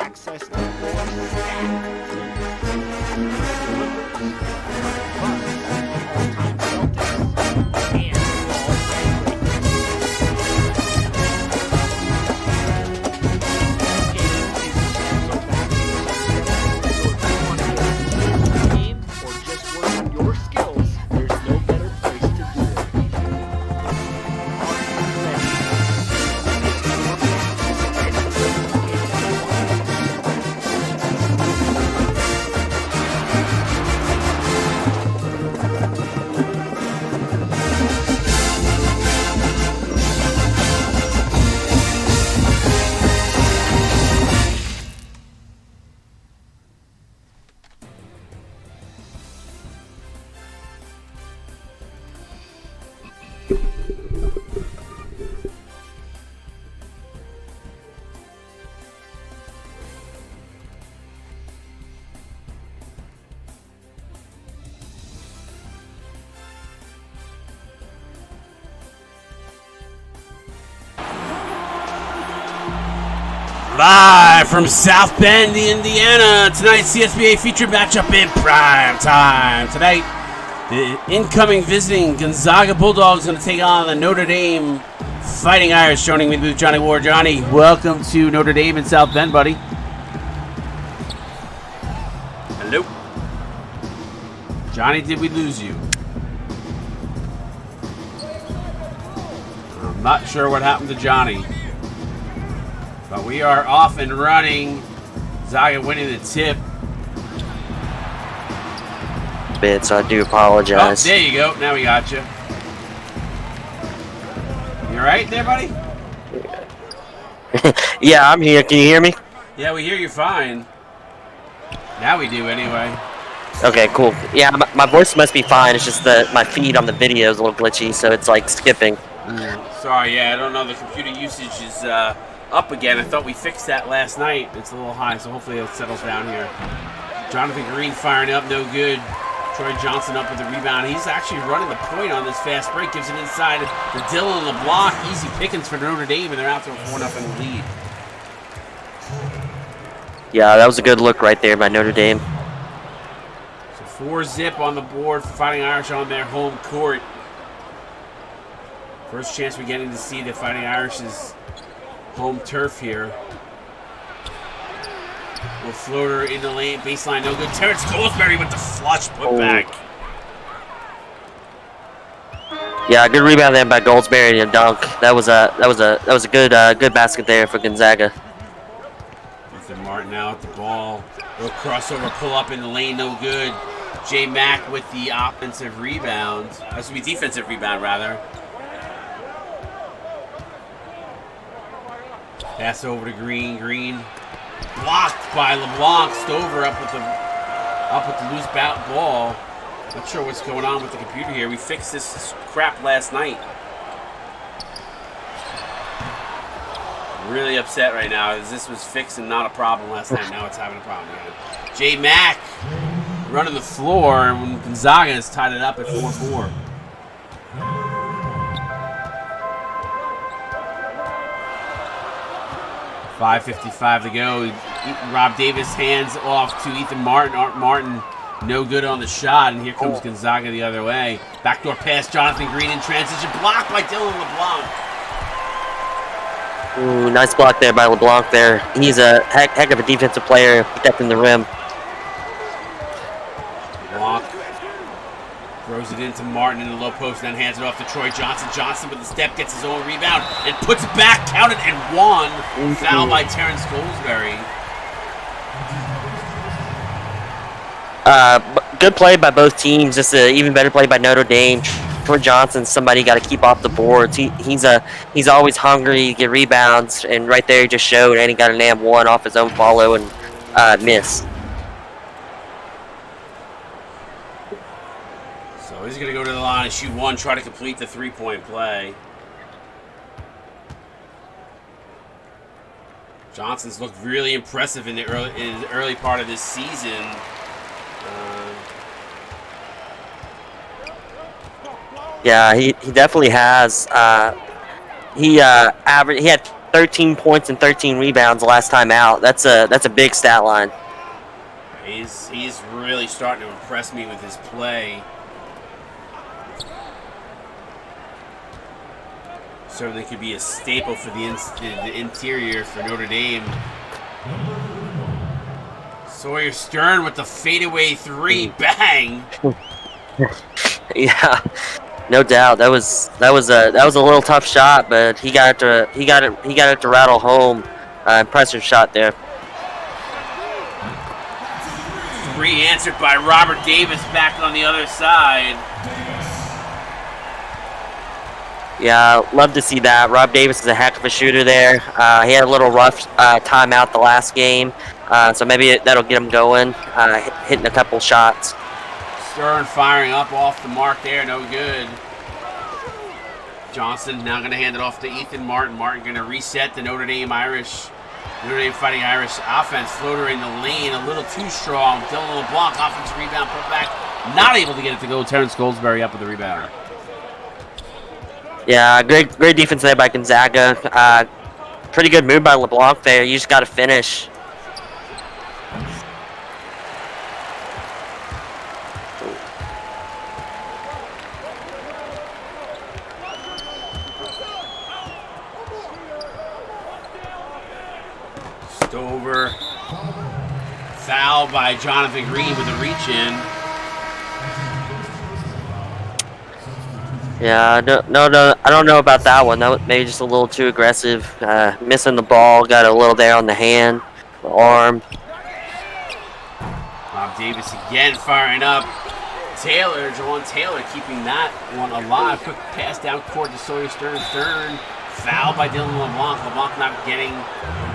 access to more stacked Live from South Bend, Indiana, tonight's CSBA featured matchup in prime time. Tonight, the incoming visiting Gonzaga Bulldogs going to take on the Notre Dame Fighting Irish. Joining me with Johnny Ward. Johnny, welcome to Notre Dame in South Bend, buddy. Hello. Johnny, did we lose you? I'm not sure what happened to Johnny. But we are off and running. Gonzaga winning the tip. So I do apologize. Oh, there you go. Now we got you. You all right there, buddy? Yeah, I'm here. Can you hear me? Yeah, we hear you fine. Now we do, anyway. Okay, cool. Yeah, my voice must be fine. It's just that my feed on the video is a little glitchy, so it's like skipping. Sorry, yeah, I don't know. The computer usage is up again. I thought we fixed that last night. It's a little high, so hopefully it settles down here. Jonathan Green firing up, no good. Troy Johnson up with the rebound. He's actually running the point on this fast break. Gives it inside to Dylan LeBlanc. Easy pickings for Notre Dame, and they're out to a 4-0 lead. Yeah, that was a good look right there by Notre Dame. So 4-zip on the board for Fighting Irish on their home court. First chance we're getting to see the Fighting Irish's home turf here. Little floater in the lane, baseline, no good. Terrence Goldsberry with the flush putback. Yeah, good rebound there by Goldsberry and a dunk. That was a good basket there for Gonzaga. Ethan Martin now at the ball. Little crossover pull up in the lane, no good. J Mack with the offensive rebound. That's gonna be defensive rebound rather. Pass over to Green. Green blocked by LeBlanc. Stover up with the loose ball. Not sure what's going on with the computer here. We fixed this crap last night. Really upset right now as this was fixed and not a problem last night. Now it's having a problem again. J Mack running the floor, and Gonzaga has tied it up at 4-4. .5:55 to go. Rob Davis hands off to Ethan Martin. Martin no good on the shot, and here comes Gonzaga the other way. Backdoor pass, Jonathan Green in transition, blocked by Dylan LeBlanc. Ooh, nice block there by LeBlanc there. He's a heck of a defensive player, protecting the rim. LeBlanc throws it into Martin in the low post, and then hands it off to Troy Johnson. Johnson with the step, gets his own rebound, and puts it back, counted, and one. Foul by Terrence Goldsberry. Good play by both teams. Just an even better play by Notre Dame. Troy Johnson, somebody got to keep off the boards. He's always hungry to get rebounds, and right there he just showed, and he got an and one off his own follow and miss. So he's going to go to the line and shoot one, try to complete the three-point play. Johnson's looked really impressive in the early part of this season. Yeah, he definitely has. He had 13 points and 13 rebounds last time out. That's a big stat line. He's really starting to impress me with his play. Certainly could be a staple for the interior for Notre Dame. Sawyer Stern with the fadeaway three, bang! Yeah, no doubt. That was a little tough shot, but he got it to rattle home. Impressive shot there. Three answered by Robert Davis back on the other side. Yeah, love to see that. Rob Davis is a heck of a shooter there. He had a little rough timeout the last game, so maybe that'll get him going, hitting a couple shots. Stern firing up off the mark there, no good. Johnson now going to hand it off to Ethan Martin. Martin going to reset the Notre Dame Fighting Irish offense. Floater in the lane, a little too strong. Dylan LeBlanc, offensive rebound, put back. Not able to get it to go. Terrence Goldsberry up with the rebound. Yeah, great defense there by Gonzaga. Pretty good move by LeBlanc there. You just got to finish. Stover. Foul by Jonathan Green with a reach in. Yeah, no, I don't know about that one. That was maybe just a little too aggressive. Missing the ball, got a little there on the hand, the arm. Bob Davis again firing up. Jawan Taylor keeping that one alive. Quick pass down court to Sawyer Stern. Stern fouled by Dylan LeBlanc. LeBlanc not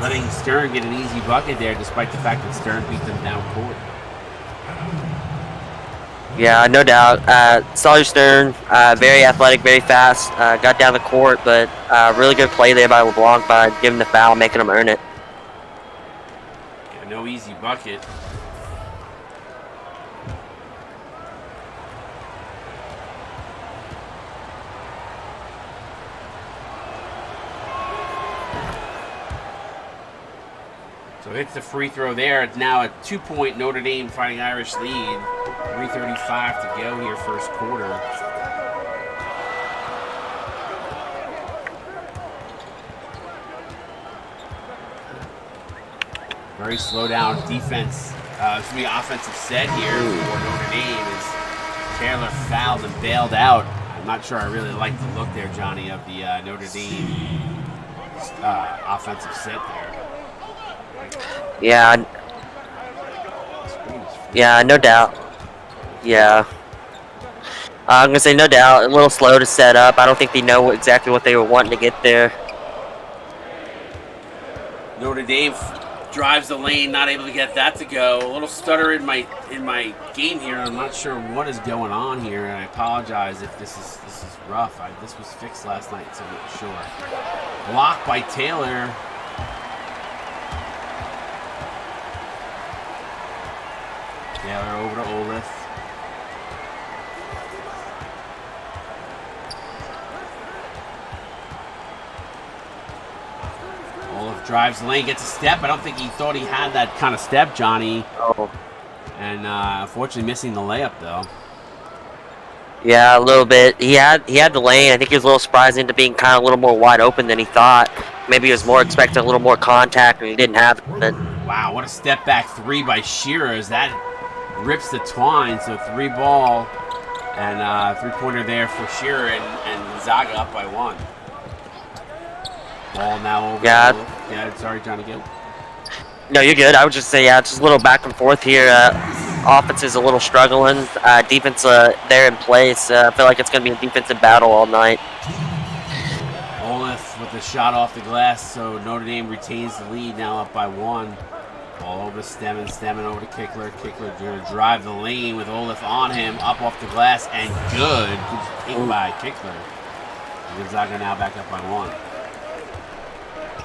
letting Stern get an easy bucket there, despite the fact that Stern beat them down court. Yeah, no doubt. Sawyer Stern, very athletic, very fast. Got down the court, but really good play there by LeBlanc by giving the foul, making him earn it. Yeah, no easy bucket. So hits the free throw there. It's now a 2-point Notre Dame Fighting Irish lead. 3:35 to go here, first quarter. Very slow down defense. Offensive set here for Notre Dame as Taylor fouled and bailed out. I'm not sure I really like the look there, Johnny, of the Notre Dame offensive set there. Yeah, no doubt. Yeah. I'm going to say no doubt. A little slow to set up. I don't think they know exactly what they were wanting to get there. Notre Dame drives the lane, not able to get that to go. A little stutter in my game here. I'm not sure what is going on here, and I apologize if this is rough. This was fixed last night, so I'm not sure. Blocked by Taylor. Taylor over to Olaf. Olaf drives the lane, gets a step. I don't think he thought he had that kind of step, Johnny. Oh. And unfortunately missing the layup, though. Yeah, a little bit. He had the lane. I think he was a little surprised into being kind of a little more wide open than he thought. Maybe he was more expecting a little more contact, and he didn't have it. But wow, what a step back three by Shearer as that rips the twine. So 3-ball and 3-pointer there for Shearer and Gonzaga up by 1. Ball now over. Yeah, sorry, Johnny Gill. No, you're good. I would just say, just a little back and forth here. Offense is a little struggling. Defense there in place. I feel like it's going to be a defensive battle all night. Olaf with the shot off the glass, so Notre Dame retains the lead, now up by 1. Ball over to Stemmen over to Kickler. Kickler going to drive the lane with Olaf on him, up off the glass, and good. Good pick by Kickler. Gonzaga now back up by 1.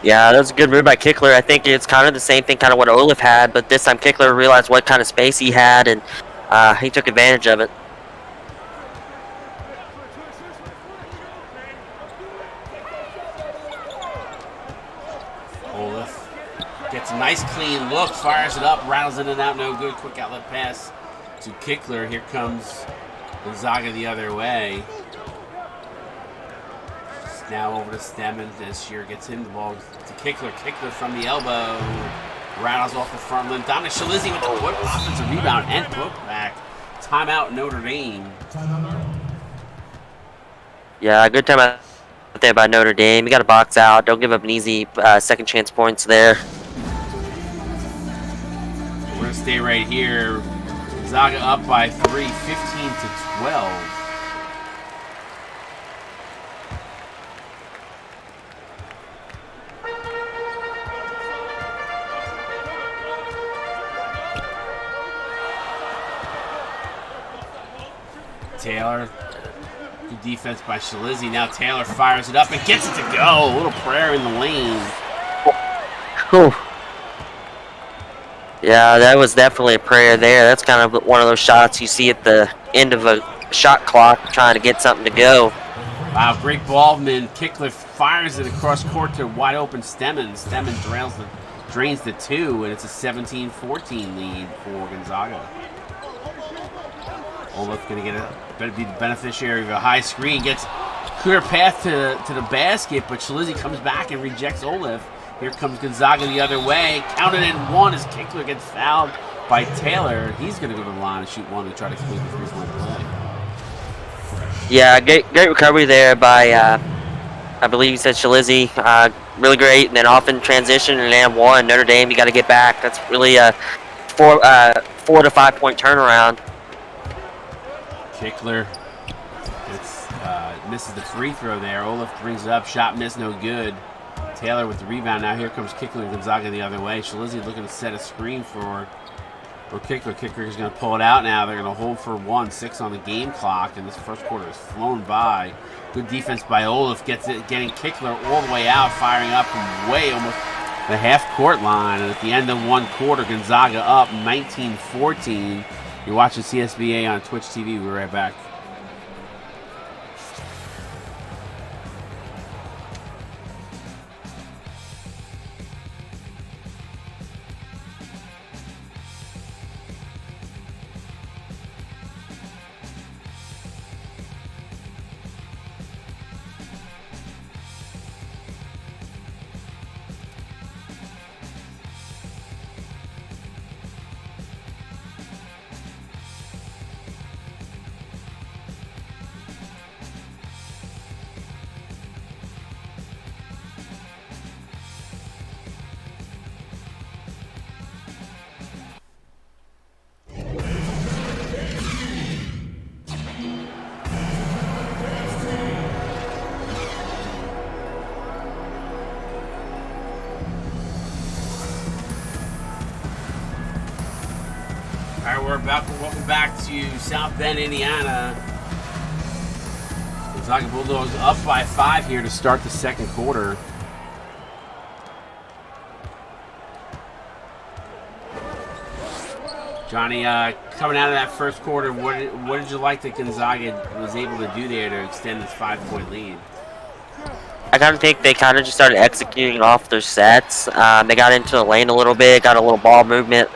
Yeah, that was a good move by Kickler. I think it's kind of the same thing, kind of what Olaf had, but this time Kickler realized what kind of space he had, and he took advantage of it. Nice clean look, fires it up, rattles in and out, no good. Quick outlet pass to Kickler. Here comes Gonzaga the other way. Now over to Stemmen as Shear gets him the ball to Kickler. Kickler from the elbow. Rattles off the front limb. Down to Shalizzi with the offensive rebound and putback. Timeout Notre Dame. Yeah, good time out there by Notre Dame. You got to box out. Don't give up an easy second chance points there. We're going to stay right here. Gonzaga up by 3, 15 to 12. Taylor, good defense by Shalizzi. Now Taylor fires it up and gets it to go. A little prayer in the lane. Whew. Yeah, that was definitely a prayer there. That's kind of one of those shots you see at the end of a shot clock trying to get something to go. Wow, great ballman. Kickler fires it across court to wide open Stemmen. Stemmen drains the 2, and it's a 17-14 lead for Gonzaga. Olaf going to better be the beneficiary of a high screen. Gets clear path to the basket, but Shalizzi comes back and rejects Olaf. Here comes Gonzaga the other way. Counted in 1 as Kickler gets fouled by Taylor. He's going to go to the line and shoot 1 to try to complete the 3-point play. Yeah, great recovery there by, I believe you said Shalizzi. Really great, and then off in transition and then 1. Notre Dame, you got to get back. That's really a 4 to 5 point turnaround. Kickler misses the free throw there. Olaf brings it up. Shot missed, no good. Taylor with the rebound. Now here comes Kickler and Gonzaga the other way. Shalizzi looking to set a screen for Kickler. Kickler is going to pull it out now. They're going to hold for 1, 6 on the game clock, and this first quarter has flown by. Good defense by Olaf. Getting Kickler all the way out, firing up from way almost the half-court line. And at the end of 1 quarter, Gonzaga up 19-14. You're watching CSBA on Twitch TV. We'll be right back. Welcome back to South Bend, Indiana. Gonzaga Bulldogs up by 5 here to start the second quarter. Johnny, coming out of that first quarter, what did you like that Gonzaga was able to do there to extend this 5-point lead? I kind of think they kind of just started executing off their sets. They got into the lane a little bit, got a little ball movement,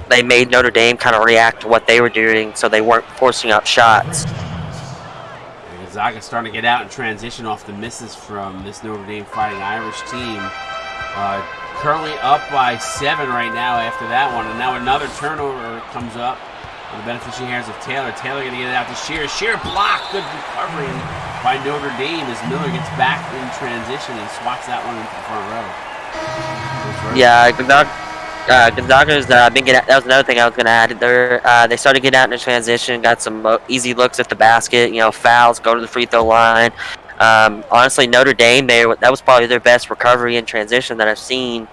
they made Notre Dame kind of react to what they were doing, so they weren't forcing up shots. Gonzaga starting to get out and transition off the misses from this Notre Dame Fighting Irish team. Currently up by 7 right now after that one, and now another turnover comes up on the beneficiary hands of Taylor. Taylor going to get it out to Shear. Shear block, good recovery by Notre Dame as Miller gets back in transition and swats that one into the front row. Yeah, Gonzaga's been getting. That was another thing I was going to add. They started getting out in the transition, got some easy looks at the basket. Fouls, go to the free throw line. Honestly, Notre Dame, that was probably their best recovery in transition that I've seen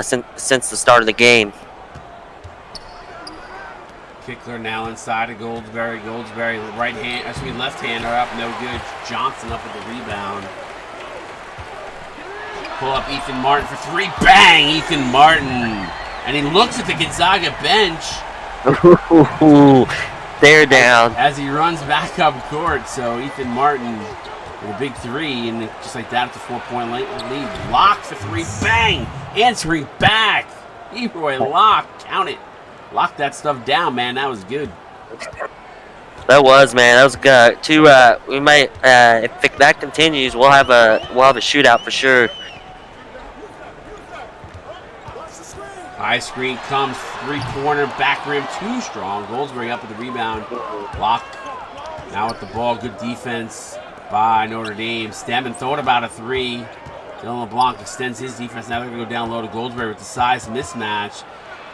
since the start of the game. Kickler now inside of Goldsberry. Goldsberry left hander up, no good. Johnson up with the rebound. Pull up Ethan Martin for 3. Bang! Ethan Martin. And he looks at the Gonzaga bench. They're down. As he runs back up court. So Ethan Martin with a big three, and just like that, it's a 4-point lead. Lock for three, bang! Answering back. Leroy Lock, count it. Lock that stuff down, man. That was good. That was, man. That was good. We might, if that continues, we'll have a shootout for sure. High screen comes, three-pointer, back rim, too strong. Goldsberry up with the rebound. Lock now with the ball. Good defense by Notre Dame. Stemmen thought about a three. Dylan LeBlanc extends his defense. Now they're going to go down low to Goldsberry with the size mismatch.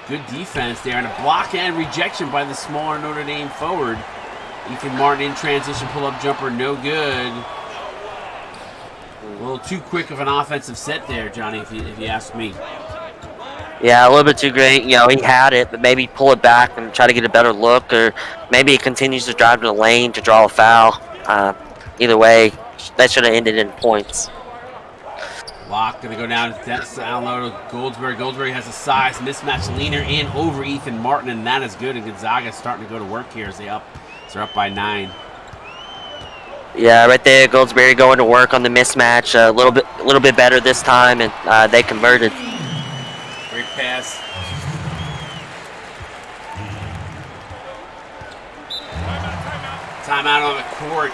Good defense there. And a block and rejection by the smaller Notre Dame forward. Ethan Martin in transition, pull-up jumper, no good. A little too quick of an offensive set there, Johnny, if you ask me. Yeah, a little bit too great. You know, he had it, but maybe pull it back and try to get a better look, or maybe he continues to drive to the lane to draw a foul. Either way, that should have ended in points. Lock going to go down low to Goldsberry. Goldsberry has a size mismatch leaner in over Ethan Martin, and that is good. And Gonzaga starting to go to work here as they're up by 9. Yeah, right there, Goldsberry going to work on the mismatch. A little bit better this time, and they converted. Great pass. Timeout on the court.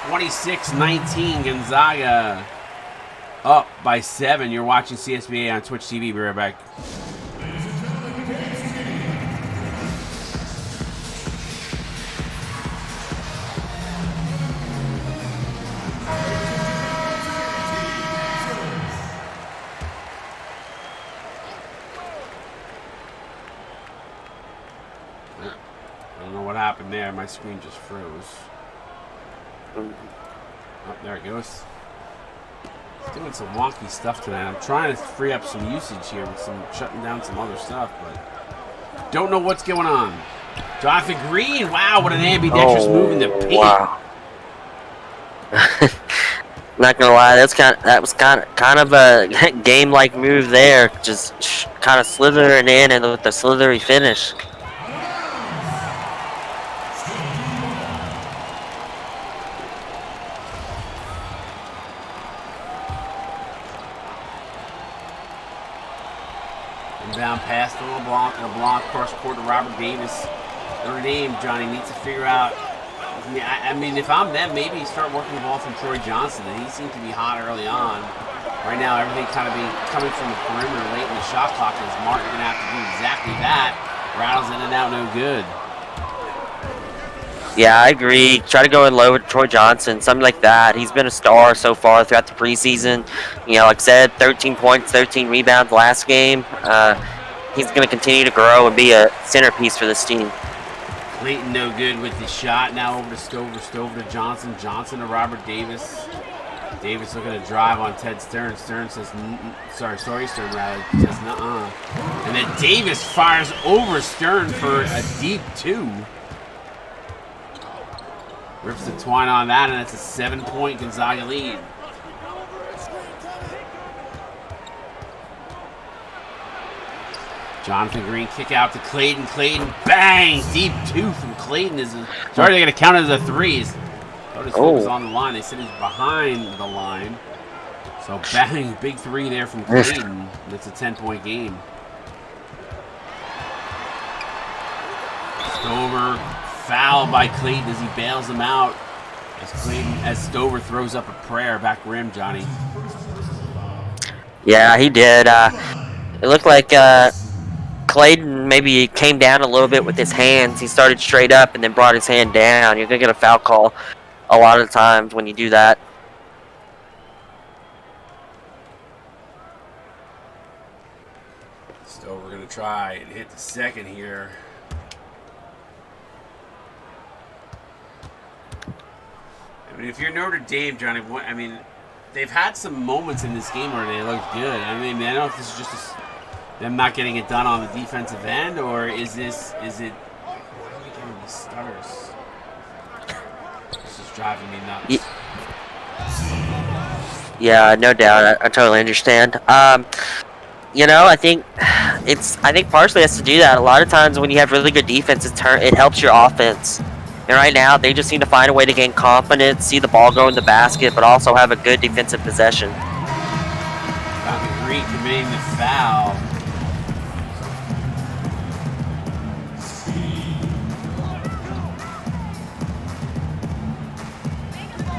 26-19, Gonzaga up by 7. You're watching CSBA on Twitch TV. Be right back. I don't know what happened there. My screen just froze. Oh, there it goes. It's doing some wonky stuff today. I'm trying to free up some usage here with shutting down some other stuff, but don't know what's going on. Jonathan Green, wow, what an ambidextrous move in the paint. Wow. Not gonna lie, that was kind of a game-like move there. Just kind of slithering in and with the slithery finish. Inbound pass to LeBlanc, cross court to Robert Davis. Notre Dame, Johnny, needs to figure out. I mean, if I'm them, maybe start working the ball from Troy Johnson. He seemed to be hot early on. Right now, everything kind of coming from the perimeter late in the shot clock. Is Martin going to have to do exactly that? Rattles in and out, no good. Yeah, I agree. Try to go in low with Troy Johnson, something like that. He's been a star so far throughout the preseason. You know, like I said, 13 points, 13 rebounds last game. He's going to continue to grow and be a centerpiece for this team. Clayton no good with the shot. Now over to Stover. Stover to Johnson. Johnson to Robert Davis. Davis looking to drive on Ted Stern. Stern says, Stern rather. Says, nuh-uh. And then Davis fires over Stern for a deep 2. Rips the twine on that, and it's a 7-point Gonzaga lead. Jonathan Green kick out to Clayton. Clayton, bang! Deep 2 from Clayton. Sorry, they're going to count it as a 3. Notice what was on the line. They said he's behind the line. So bang, big 3 there from Clayton. That's a 10-point game. Stover fouled by Clayton as he bails him out. As Stover throws up a prayer back rim, Johnny. Yeah, he did. It looked like Clayton maybe came down a little bit with his hands. He started straight up and then brought his hand down. You're going to get a foul call a lot of times when you do that. Stover going to try and hit the second here. I mean, if you're Notre Dame, Johnny, I mean, they've had some moments in this game where they look good. I mean, I don't know if this is just them not getting it done on the defensive end, or is it, why are we getting these stutters? This is driving me nuts. Yeah, no doubt. I totally understand. You know, I think partially has to do that. A lot of times when you have really good defense, it helps your offense. And right now, they just need to find a way to gain confidence, see the ball go in the basket, but also have a good defensive possession. Jonathan Green committing the foul.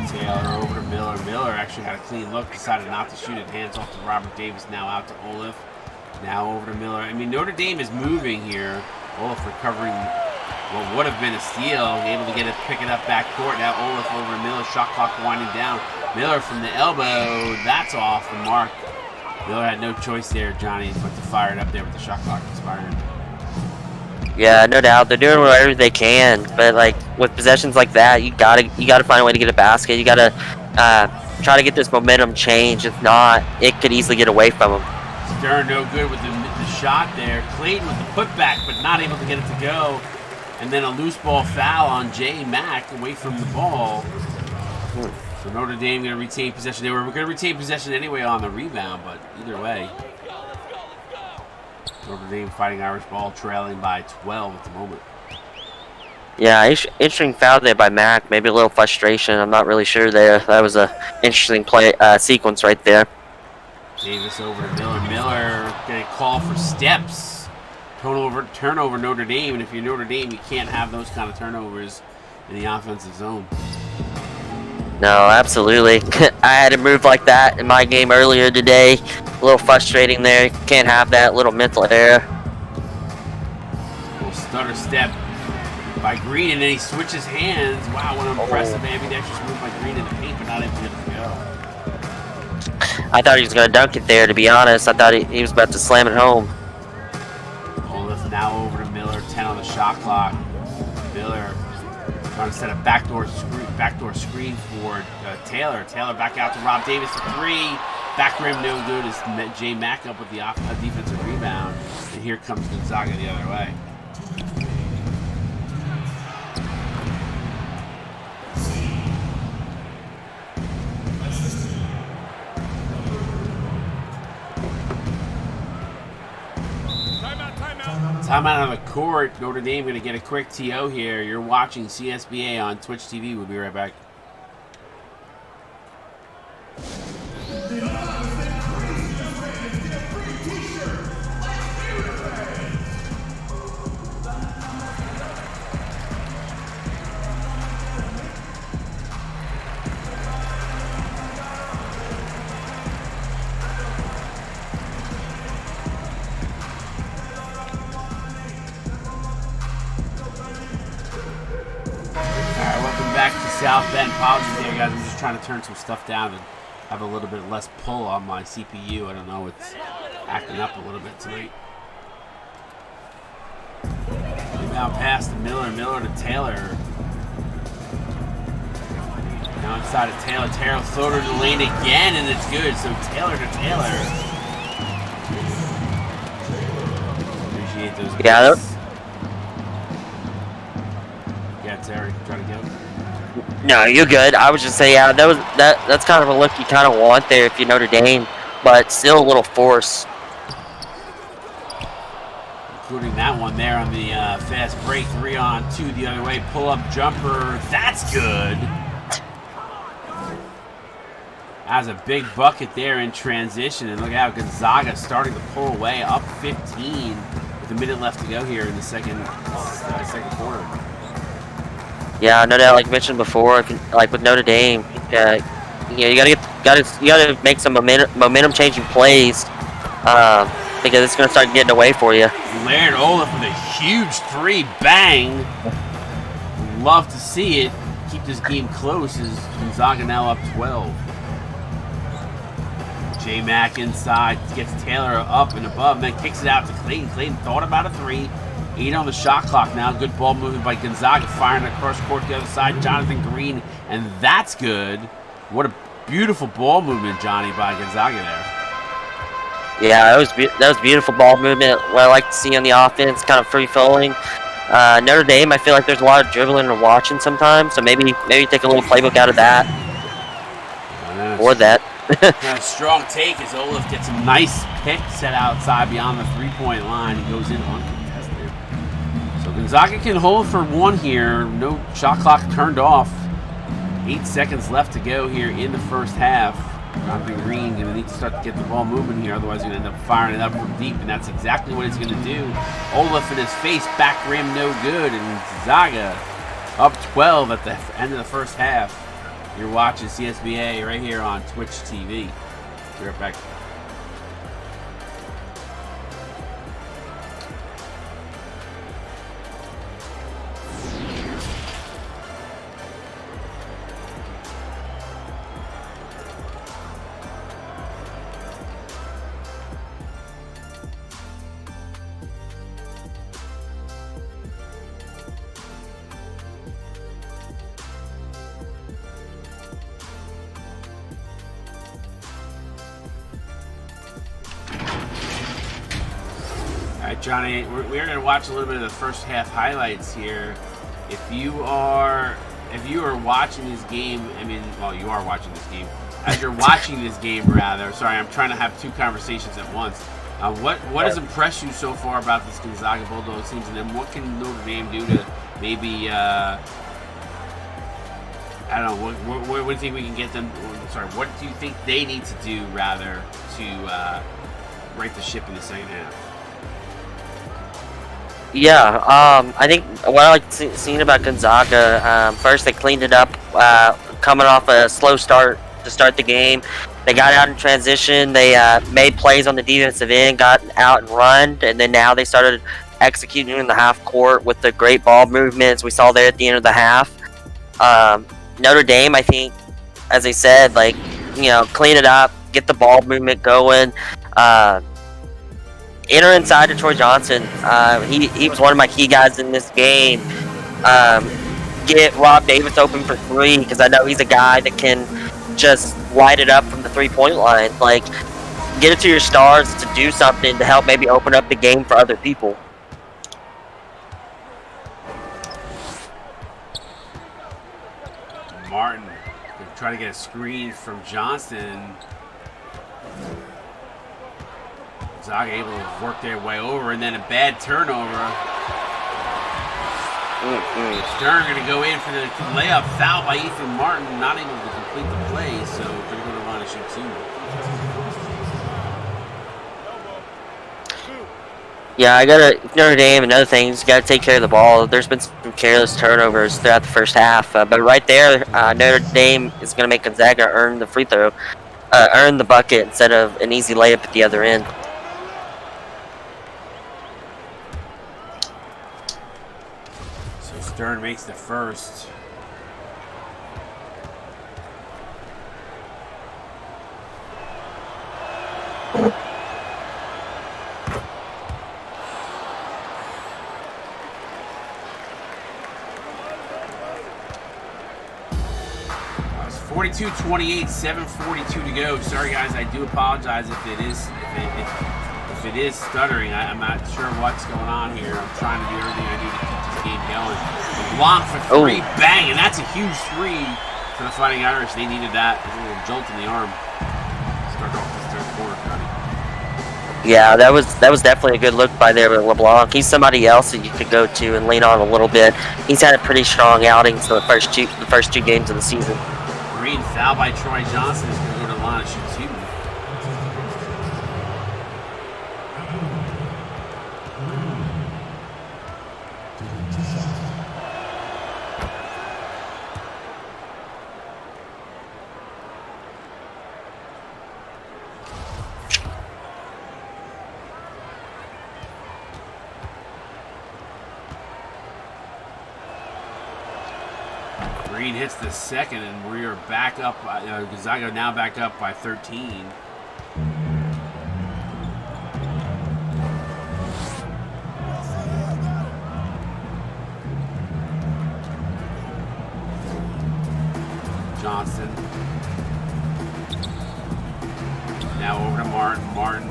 Taylor over to Miller. Miller actually had a clean look, decided not to shoot it. Hands off to Robert Davis, now out to Olaf. Now over to Miller. I mean, Notre Dame is moving here. Olaf recovering what would have been a steal, able to get it, pick it up back court. Now Olaf over to Miller, shot clock winding down. Miller from the elbow, that's off the mark. Miller had no choice there, Johnny, but to fire it up there with the shot clock expiring. Yeah, no doubt. They're doing whatever they can, but like with possessions like that, you gotta find a way to get a basket. You gotta try to get this momentum change. If not, it could easily get away from them. Stern no good with the shot there. Clayton with the putback, but not able to get it to go. And then a loose ball foul on J. Mack away from the ball. So Notre Dame going to retain possession. They were going to retain possession anyway on the rebound, but either way. Notre Dame Fighting Irish ball trailing by 12 at the moment. Yeah, interesting foul there by Mack. Maybe a little frustration. I'm not really sure there. That was a interesting play sequence right there. Davis over to Miller. Miller going to call for steps. Turnover Notre Dame, and if you're Notre Dame, you can't have those kind of turnovers in the offensive zone. No, absolutely. I had a move like that in my game earlier today. A little frustrating there. Can't have that little mental error. Little stutter step by Green, and then he switches hands. Wow, what an impressive ambidextrous move by Green in the paint, but not able to get it to go. I thought he was going to dunk it there, to be honest. I thought he was about to slam it home. Now over to Miller, 10 on the shot clock. Miller trying to set a backdoor screen for Taylor. Taylor back out to Rob Davis for three. Back rim no good as J. Mack up with the defensive rebound. And here comes Gonzaga the other way. Timeout on the court. Notre Dame going to get a quick TO here. You're watching CSBA on Twitch TV. We'll be right back. South Bend, apologies there, guys. I'm just trying to turn some stuff down and have a little bit less pull on my CPU. I don't know, it's acting up a little bit tonight. Now pass to Miller, Miller to Taylor. Now inside of Taylor, Taylor floater to the lane again, and it's good. So Taylor to Taylor. Appreciate those. Yeah. Yeah, Terry, try to go. No, you're good. I was just saying, yeah, that's kind of a look you kind of want there if you're Notre Dame, but still a little force. Including that one there on the fast break, 3-on-2 the other way, pull-up jumper. That's good. That's a big bucket there in transition, and look out, Gonzaga starting to pull away, up 15 with a minute left to go here in the second quarter. Yeah, no doubt. Like mentioned before, like with Notre Dame, you gotta make some momentum changing plays because it's gonna start getting away for you. Laird Olaf with a huge three, bang! Love to see it. Keep this game close as Gonzaga now up 12. J. Mack inside gets Taylor up and above, and then kicks it out to Clayton. Clayton thought about a three. 8 on the shot clock now. Good ball movement by Gonzaga, firing across court the other side. Jonathan Green, and that's good. What a beautiful ball movement, Johnny, by Gonzaga there. Yeah, that was beautiful ball movement. What I like to see on the offense, kind of free flowing. Notre Dame, I feel like there's a lot of dribbling and watching sometimes, so maybe take a little playbook out of that. Or that. A strong take as Olaf gets a nice pick set outside beyond the three-point line. He goes in uncontested. So Gonzaga can hold for one here. No shot clock turned off. 8 seconds left to go here in the first half. Jonathan Green going to need to start to get the ball moving here, otherwise he's going to end up firing it up from deep, and that's exactly what he's going to do. Olaf in his face, back rim no good, and Gonzaga up 12 at the end of the first half. You're watching CSBA right here on Twitch TV. Be right back. Johnny, we're going to watch a little bit of the first half highlights here. If you are watching this game, I mean, well, you are watching this game. As you're watching this game, rather, sorry, I'm trying to have two conversations at once. What has impressed you so far about this Gonzaga Bulldogs team, and then what can Notre Dame do to maybe, I don't know, what do you think we can get them, sorry, what do you think they need to do, rather, to right the ship in the second half? Yeah, I think what I like seeing about Gonzaga, first they cleaned it up, coming off a slow start to start the game. They got out in transition, they made plays on the defensive end, got out and run, and then now they started executing in the half court with the great ball movements we saw there at the end of the half. Notre Dame, I think, as I said, like, you know, clean it up, get the ball movement going. Enter inside to Troy Johnson. He was one of my key guys in this game. Get Rob Davis open for three, because I know he's a guy that can just light it up from the three-point line. Like, get it to your stars to do something to help maybe open up the game for other people. Martin try to get a screen from Johnson. Gonzaga able to work their way over, and then a bad turnover. Stern going to go in for the layup. Foul by Ethan Martin, not able to complete the play, so they're going to want to shoot two. Yeah, Notre Dame, another thing, you got to take care of the ball. There's been some careless turnovers throughout the first half, but right there, Notre Dame is going to make Gonzaga earn the free throw, earn the bucket instead of an easy layup at the other end. So Stern makes the first. It's 42-28, 7:42 to go. Sorry guys, I do apologize if it is stuttering. I'm not sure what's going on here. I'm trying to do everything I do to keep this game going. LeBlanc for three, bang, and that's a huge three for the Fighting Irish. They needed that. A little jolt in the arm. Start off this third quarter, Cody. Yeah, that was definitely a good look by there with LeBlanc. He's somebody else that you could go to and lean on a little bit. He's had a pretty strong outing for the first two games of the season. Green foul by Troy Johnson is going to go to the line and shoot two. Green hits the second, and we are back up. Gonzaga now back up by 13. Johnson. Now over to Martin. Martin.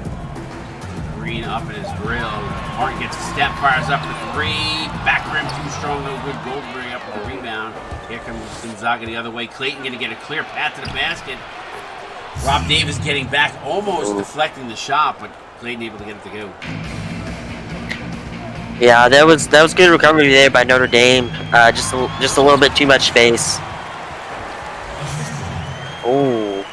Green up in his grill. Martin gets a step, fires up for three. Back rim too strong, no good. Goldberg up for the rebound. Here comes Gonzaga the other way. Clayton going to get a clear path to the basket. Rob Davis getting back, almost deflecting the shot, but Clayton able to get it to go. Yeah, that was good recovery there by Notre Dame. Just a little bit too much space. Oh.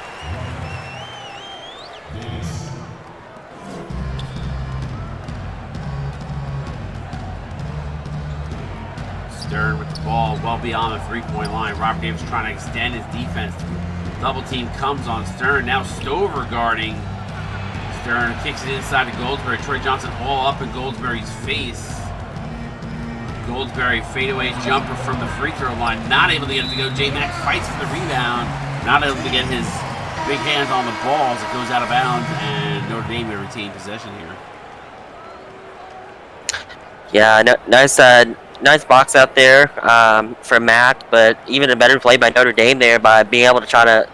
Stern with the ball well beyond the three-point line. Robert Davis trying to extend his defense. Double team comes on Stern. Now Stover guarding. Stern kicks it inside to Goldsberry. Troy Johnson all up in Goldsberry's face. Goldsberry fadeaway jumper from the free throw line. Not able to get it to go. J-Mac fights for the rebound. Not able to get his big hands on the ball as it goes out of bounds. And Notre Dame will retain possession here. Yeah, nice box out there for Mac, but even a better play by Notre Dame there by being able to try to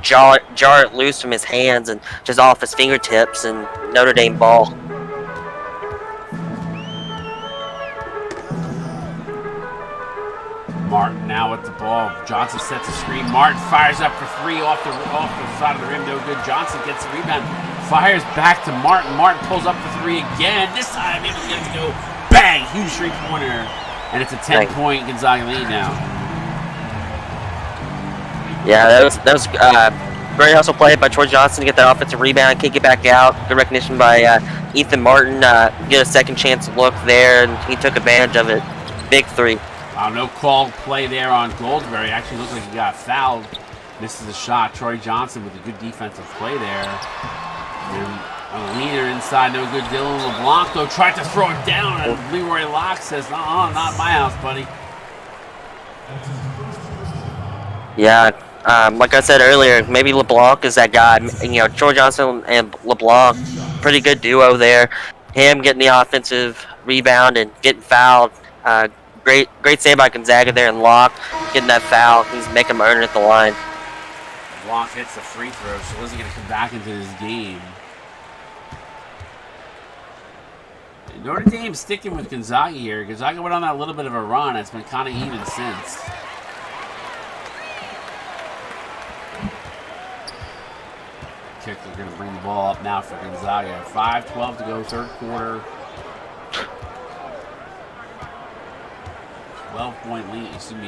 jar it loose from his hands and just off his fingertips, and Notre Dame ball. Martin now with the ball. Johnson sets a screen. Martin fires up for three off the side of the rim. No good. Johnson gets the rebound. Fires back to Martin. Martin pulls up for three again. This time able to get it to go. Bang! Huge three-pointer. And it's a 10-point Gonzaga lead now. Yeah, that was great hustle play by Troy Johnson to get that offensive rebound, kick it back out. Good recognition by Ethan Martin. Get a second chance look there, and he took advantage of it. Big three. Wow, no called play there on Goldsberry. Actually looked like he got fouled. Misses a shot. Troy Johnson with a good defensive play there. And a leader inside, no good. Dylan LeBlanc, though, tried to throw it down, and Leroy Locke says, not my house, buddy. Yeah, like I said earlier, maybe LeBlanc is that guy. You know, Troy Johnson and LeBlanc, pretty good duo there. Him getting the offensive rebound and getting fouled. Great save by Gonzaga there, and Locke getting that foul. He's making him earn it at the line. LeBlanc hits the free throw, so is he going to come back into this game? Notre Dame sticking with Gonzaga here. Gonzaga went on that little bit of a run. It's been kind of even since. Kicker going to bring the ball up now for Gonzaga. 5:12 to go, third quarter. 12-point lead. Excuse me,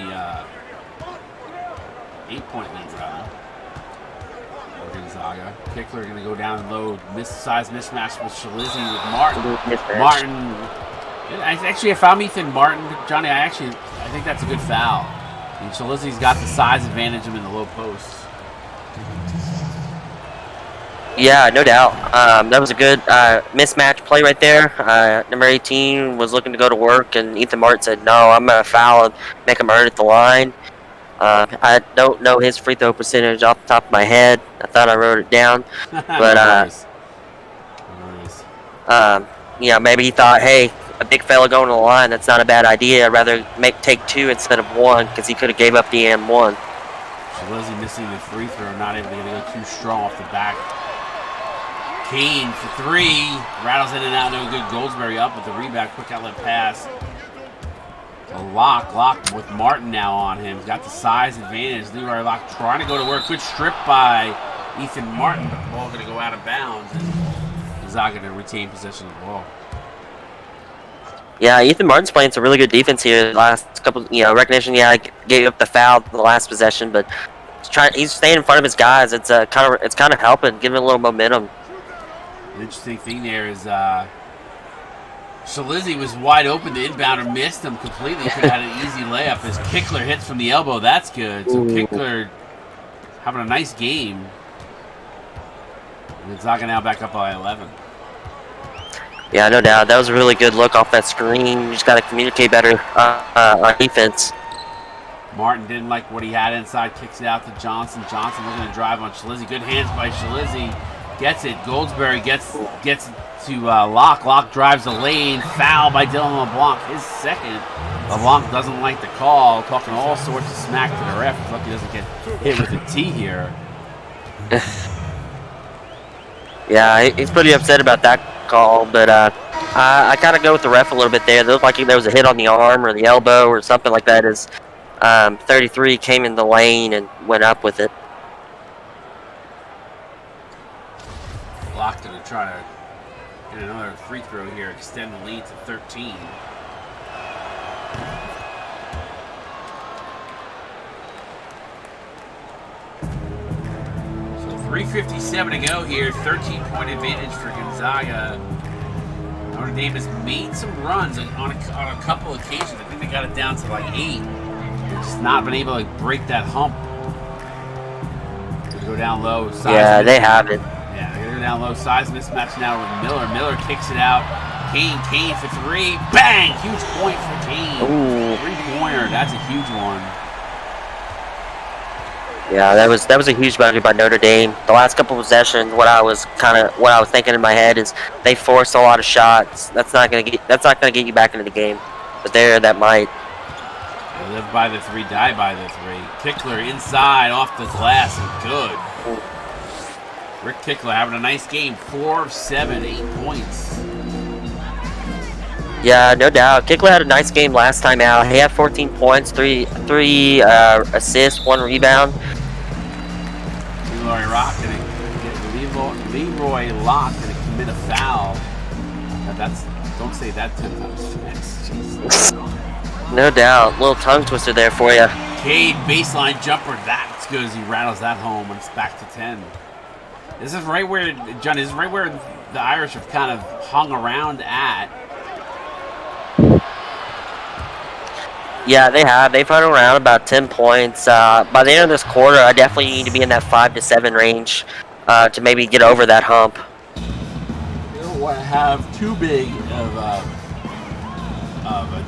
8-point lead rather. For Gonzaga. Kickler going to go down low. Size mismatch with Shalizzy with Martin. Martin. Actually, if I'm Ethan Martin, Johnny, I think that's a good foul. I mean, Shalizzy's got the size advantage of him in the low post. Yeah, no doubt. That was a good mismatch play right there. Number 18 was looking to go to work, and Ethan Martin said, no, I'm going to foul and make him earn at the line. I don't know his free throw percentage off the top of my head. I thought I wrote it down. But, yeah, maybe he thought, hey, a big fella going to the line, that's not a bad idea. I'd rather take two instead of one, because he could have gave up the and one. Shalizzy missing the free throw, not able to go too strong off the back. Kane for three. Rattles in and out, no good. Goldsberry up with the rebound. Quick outlet pass. A Locke with Martin now on him. He's got the size advantage. Leroy Locke trying to go to work. Good strip by Ethan Martin. But the ball going to go out of bounds. And Gonzaga going to retain possession of the ball. Yeah, Ethan Martin's playing some really good defense here. Last couple, recognition. Yeah, gave up the foul the last possession, but he's staying in front of his guys. It's kind of helping, giving a little momentum. The interesting thing there is Shalizzy was wide open. The inbounder missed him completely. Could have had an easy layup. As Kickler hits from the elbow, that's good. So Kickler having a nice game. Gonzaga now back up by 11. Yeah, no doubt. That was a really good look off that screen. You just got to communicate better on defense. Martin didn't like what he had inside. Kicks it out to Johnson. Johnson looking to drive on Shalizzy. Good hands by Shalizzy. Gets it. Goldsberry gets to Locke. Locke drives the lane. Foul by Dylan LeBlanc. His second. LeBlanc doesn't like the call. Talking all sorts of smack to the ref. He's lucky he doesn't get hit with a T here. Yeah, he's pretty upset about that call, but I kind of go with the ref a little bit there. It looked like there was a hit on the arm or the elbow or something like that as 33 came in the lane and went up with it. Locke going to try to and another free throw here, extend the lead to 13. So 3:57 to go here, 13-point advantage for Gonzaga. Notre Dame has made some runs on a couple occasions. I think they got it down to like 8. They've just not been able to break that hump. They go down low. Yeah, they haven't. Yeah, they're going to go down low. Size mismatch now with Miller. Miller kicks it out. Kane for 3. Bang! Huge point for Kane. Ooh. 3-pointer. That's a huge one. Yeah, that was a huge boundary by Notre Dame. The last couple of possessions, what I was thinking in my head is they forced a lot of shots. That's not gonna get you back into the game. But that might. They live by the 3, die by the 3. Kickler inside, off the glass, and good. Rick Kickler having a nice game. 4 of 7, 8 points. Yeah, no doubt. Kickler had a nice game last time out. He had 14 points, three assists, 1 rebound. Leroy Locke going to commit a foul. Don't say that 10 times fast. Jesus. No doubt. Little tongue twister there for you. Cade baseline jumper. That's good as he rattles that home and it's back to 10. This is right where, John, this is right where the Irish have kind of hung around at. Yeah, they have. They've hung around about 10 points. By the end of this quarter, I definitely need to be in that 5 to 7 range to maybe get over that hump. You don't want to have too big of a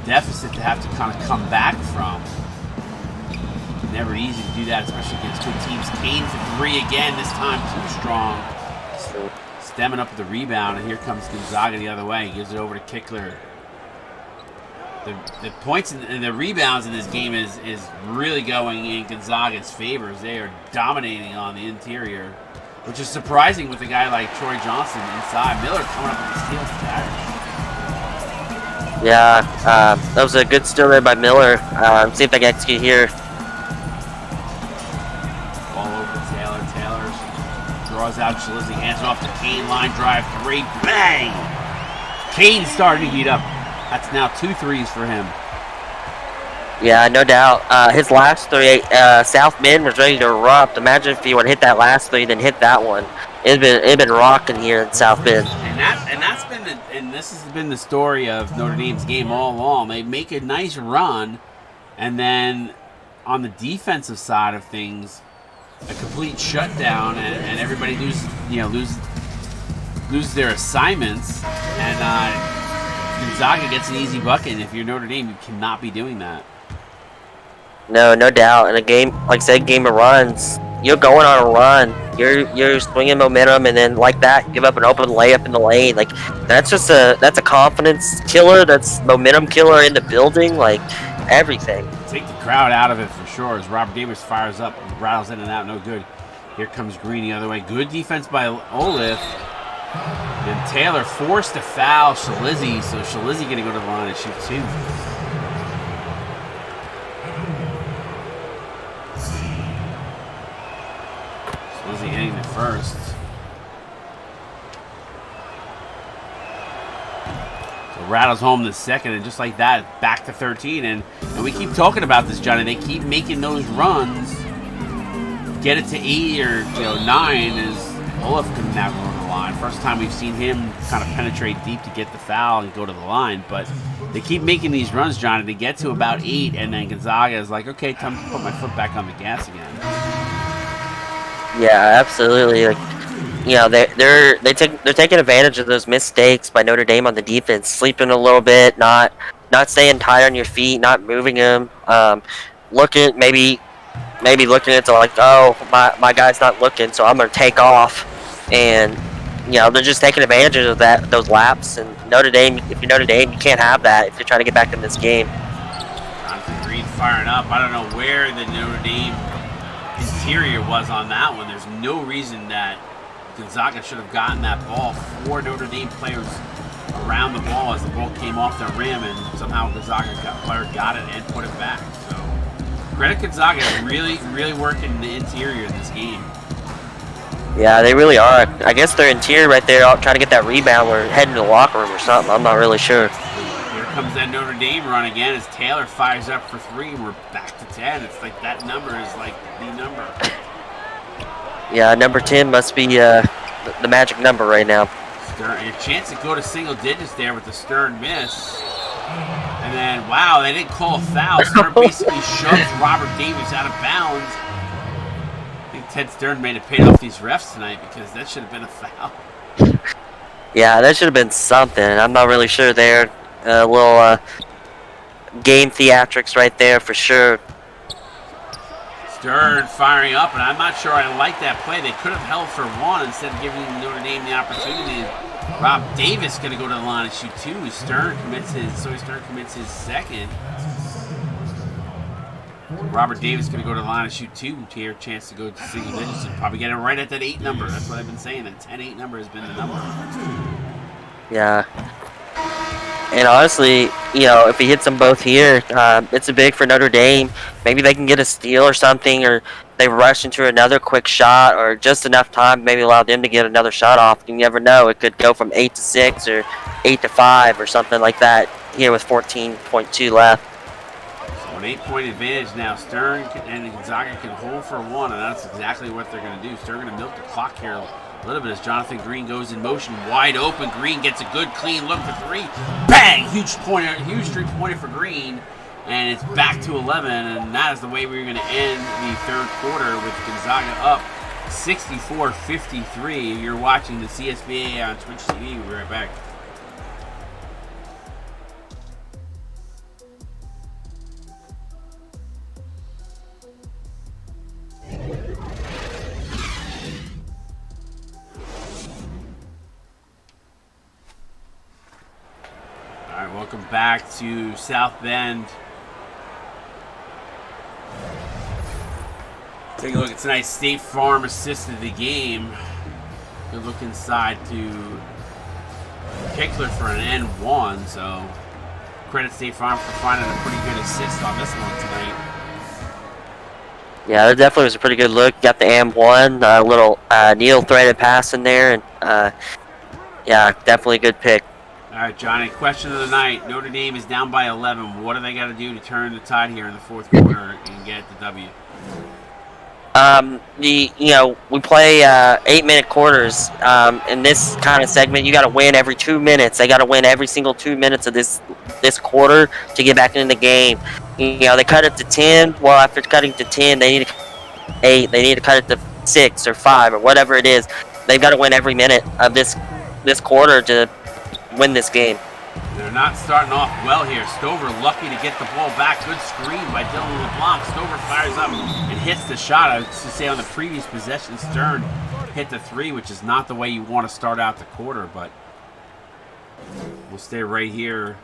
deficit to have to kind of come back from. Never easy to do that, especially against good teams. Kane for 3 again, this time too strong. Stemming up with the rebound, and here comes Gonzaga the other way. He gives it over to Kickler. The points and the rebounds in this game is really going in Gonzaga's favor as they are dominating on the interior, which is surprising with a guy like Troy Johnson inside. Miller coming up with the steal for the Irish. Yeah, that was a good steal there by Miller. See if they can execute here. Ball over to Taylor. Taylor draws out Shalizzy, hands it off the Kane, line drive 3, bang! Kane starting to heat up. That's now 2 threes for him. Yeah, no doubt. His last 3, South Bend was ready to erupt. Imagine if he would hit that last 3, then hit that one. It'd been rocking here in South Bend. And this has been the story of Notre Dame's game all along. They make a nice run, and then on the defensive side of things, a complete shutdown, and everybody lose their assignments, and Gonzaga gets an easy bucket, and if you're Notre Dame, you cannot be doing that. No doubt. In a game, like I said, game of runs, you're going on a run. You're swinging momentum, and then like that, give up an open layup in the lane. Like that's a confidence killer. That's momentum killer in the building. Like everything. Take the crowd out of it for sure. As Robert Davis fires up, rattles in and out, no good. Here comes Green the other way. Good defense by Olaf. And Taylor forced to foul Shalizzy, so Shalizzy going to go to the line and shoot 2. Shalizzy hitting the first. So rattles home the second, and just like that, back to 13. And we keep talking about this, Johnny. They keep making those runs. Get it to 8 or 9 is Olaf can now go to the line. First time we've seen him kind of penetrate deep to get the foul and go to the line. But they keep making these runs, Johnny. They get to about 8, and then Gonzaga is like, okay, time to put my foot back on the gas again. Yeah, absolutely. Like, you know, they're taking advantage of those mistakes by Notre Dame on the defense, sleeping a little bit, not staying tight on your feet, not moving them, looking maybe looking at it like, oh, my guy's not looking, so I'm gonna take off. And you know, they're just taking advantage of those laps. And Notre Dame, if you're Notre Dame, you can't have that if you're trying to get back in this game. Jonathan Green firing up. I don't know where the Notre Dame interior was on that one. There's no reason that Gonzaga should have gotten that ball. 4 Notre Dame players around the ball as the ball came off the rim, and somehow Gonzaga player got it and put it back. So credit Gonzaga is really working the interior in this game. Yeah, they really are. I guess they're in tier right there, trying to get that rebound or heading to the locker room or something. I'm not really sure. Here comes that Notre Dame run again as Taylor fires up for 3, and we're back to 10. It's like that number is like the number. Yeah, number 10 must be the magic number right now. Stern, a chance to go to single digits there with the Stern miss. And then, wow, they didn't call a foul. Stern basically shoves Robert Davis out of bounds. I think Ted Stern may have paid off these refs tonight because that should have been a foul. Yeah, that should have been something. I'm not really sure there. A little game theatrics right there for sure. Stern firing up, and I'm not sure I like that play. They could have held for 1 instead of giving Notre Dame the opportunity. Rob Davis going to go to the line and shoot 2. Stern commits his second. Robert Davis going to go to the line and shoot 2 to hear a chance to go to single digits and probably get it right at that 8 number. That's what I've been saying. That 10-8 number has been the number. Yeah. And honestly, you know, if he hits them both here, it's a big for Notre Dame. Maybe they can get a steal or something, or they rush into another quick shot, or just enough time maybe allow them to get another shot off. You never know. It could go from 8-6 or 8-5 or something like that here with 14.2 left. So an 8-point advantage now. Stern and Gonzaga can hold for 1, and that's exactly what they're going to do. Stern going to milk the clock here a little bit as Jonathan Green goes in motion, wide open. Green gets a good clean look for 3. Bang! Huge 3-pointer for Green, and it's back to 11. And that is the way we're going to end the third quarter with Gonzaga up 64-53. You're watching the CSBA on Twitch TV. We'll be right back. All right, welcome back to South Bend. Take a look at tonight's State Farm assisted the game. Good look inside to Kickler for an N1, so credit State Farm for finding a pretty good assist on this one tonight. Yeah, there definitely was a pretty good look. Got the M1, a little needle threaded pass in there, and yeah, definitely a good pick. All right, Johnny, question of the night. Notre Dame is down by 11. What do they got to do to turn the tide here in the fourth quarter and get the W? We play 8-minute quarters. In this kind of segment, you got to win every 2 minutes. They got to win every single 2 minutes of this quarter to get back into the game. You know, they cut it to 10. Well, after cutting to 10, they need to 8. They need to cut it to 6 or 5 or whatever it is. They've got to win every minute of this quarter to win this game. They're not starting off well here. Stover lucky to get the ball back. Good screen by Dylan LeBlanc. Stover fires up and hits the shot. I was to say on the previous possession, Stern hit the 3, which is not the way you want to start out the quarter, but we'll stay right here.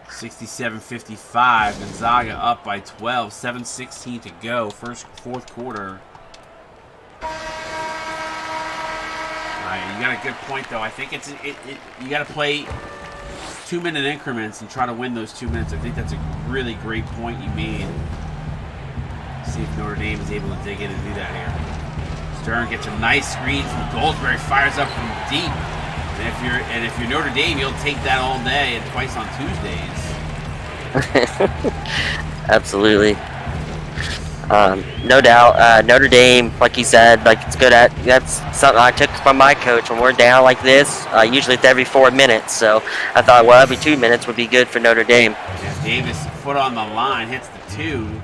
67-55. Gonzaga up by 12. 7:16 to go. Fourth quarter. You got a good point, though. I think you got to play 2-minute increments and try to win those 2 minutes. I think that's a really great point you made. See if Notre Dame is able to dig in and do that here. Stern gets a nice screen from Goldsberry, fires up from deep. And if you're Notre Dame, you'll take that all day and twice on Tuesdays. Absolutely. No doubt, Notre Dame, like you said, like it's good at. That's something I took from my coach. When we're down like this, usually it's every 4 minutes. So I thought, well, every 2 minutes would be good for Notre Dame. Yeah, Davis, foot on the line, hits the 2.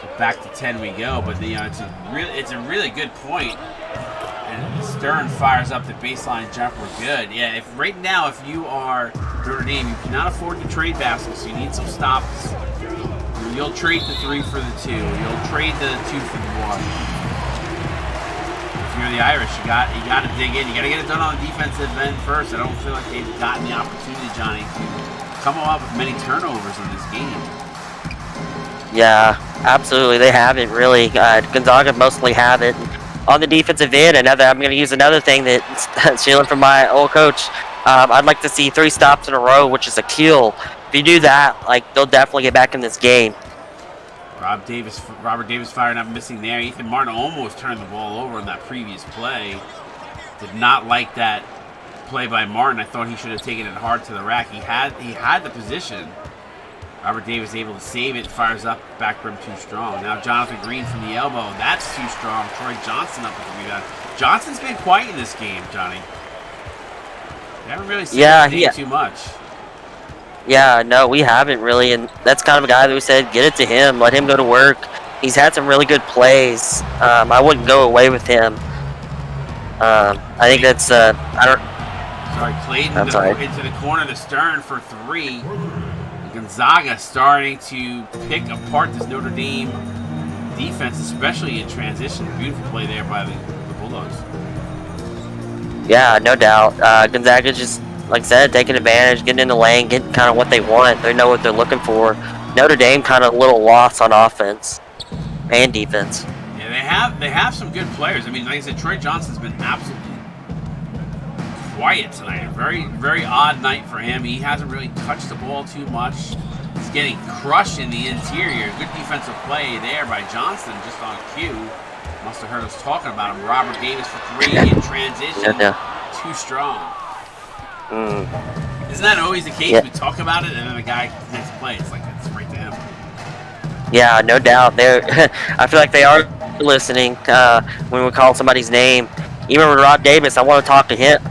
So back to 10 we go. But it's a really good point. And Stern fires up the baseline jumper. Good. Yeah. If right now, if you are Notre Dame, you cannot afford to trade baskets. So you need some stops. You'll trade the 3 for the 2. You'll trade the 2 for the 1. If you're the Irish, you got to dig in. You got to get it done on the defensive end first. I don't feel like they've gotten the opportunity, Johnny, to come up with many turnovers in this game. Yeah, absolutely. They haven't really. Gonzaga mostly have it. On the defensive end, I'm going to use another thing that's stealing from my old coach. I'd like to see 3 stops in a row, which is a kill. If you do that, like, they'll definitely get back in this game. Robert Davis firing up, missing there. Ethan Martin almost turned the ball over on that previous play. Did not like that play by Martin. I thought he should have taken it hard to the rack. He had the position. Robert Davis able to save it, fires up, back rim too strong. Now Jonathan Green from the elbow. That's too strong. Troy Johnson up with the rebound. Johnson's been quiet in this game, Johnny. We haven't really seen him too much. Yeah, no, we haven't really, and that's kind of a guy that we said, get it to him, let him go to work. He's had some really good plays. I wouldn't go away with him. I think that's, Clayton into the corner of the Stern for three. Gonzaga starting to pick apart this Notre Dame defense, especially in transition. Beautiful play there by the Bulldogs. Yeah, no doubt. Gonzaga just, like I said, taking advantage, getting in the lane, getting kind of what they want. They know what they're looking for. Notre Dame kind of a little lost on offense and defense. Yeah, they have some good players. I mean, like I said, Troy Johnson's been absolutely quiet tonight. A very, very odd night for him. He hasn't really touched the ball too much. He's getting crushed in the interior. Good defensive play there by Johnson, just on cue. Must have heard us talking about him. Robert Davis for three in transition. Too strong. Isn't that always the case? We talk about it, and then the guy makes a play. It's like it's right to him. Yeah, no doubt. I feel like they are listening when we call somebody's name. Even with Rob Davis, I want to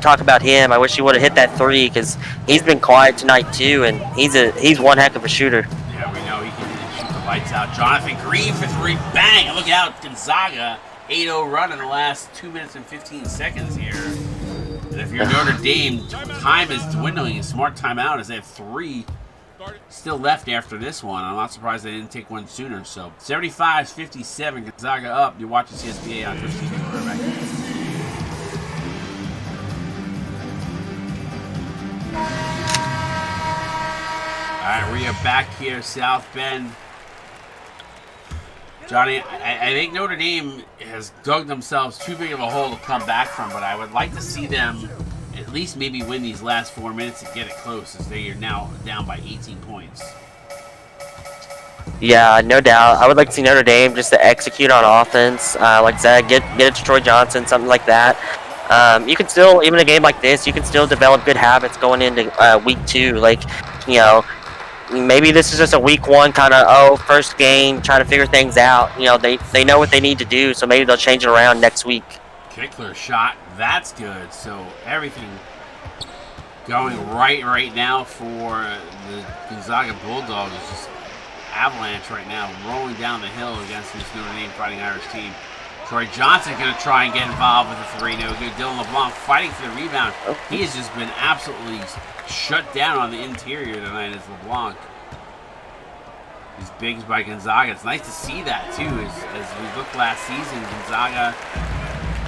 talk about him. I wish he would have hit that three because he's been quiet tonight too, and he's one heck of a shooter. Yeah, we know he can shoot the lights out. Jonathan Green for three, bang! Look out, Gonzaga, 8-0 run in the last 2 minutes and 15 seconds here. And if you're Notre Dame, time is dwindling. A smart timeout as they have three still left after this one. I'm not surprised they didn't take one sooner. So 75-57, Gonzaga up. You're watching CSBA on Twitch TV. We're right back. Alright, we are back here, South Bend. Johnny, I think Notre Dame has dug themselves too big of a hole to come back from, but I would like to see them at least maybe win these last 4 minutes and get it close, as they are now down by 18 points. Yeah, no doubt. I would like to see Notre Dame just to execute on offense. Like I said, get it to Troy Johnson, something like that. You can still, even a game like this, you can still develop good habits going into week 2. Like, you know, maybe this is just a week 1 kind of, first game, trying to figure things out. You know, they know what they need to do, so maybe they'll change it around next week. Kickler shot, that's good. So everything going right now for the Gonzaga Bulldogs. It's just avalanche right now, rolling down the hill against this Notre Dame Fighting Irish team. Troy Johnson going to try and get involved with the three. No good. Dylan LeBlanc fighting for the rebound. He has just been absolutely shut down on the interior tonight as LeBlanc. These bigs by Gonzaga. It's nice to see that, too. As we looked last season, Gonzaga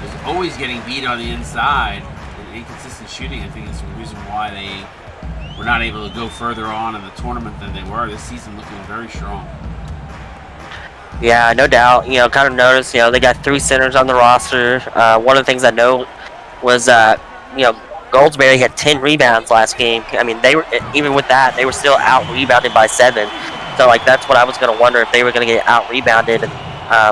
was always getting beat on the inside. Inconsistent shooting, I think, is the reason why they were not able to go further on in the tournament than they were. This season looking very strong. Yeah, no doubt. You know, kind of noticed, you know, they got 3 centers on the roster. One of the things I know was, you know, Goldsberry had 10 rebounds last game. I mean, they were, even with that, they were still out-rebounded by 7. So, like, that's what I was going to wonder, if they were going to get out-rebounded. And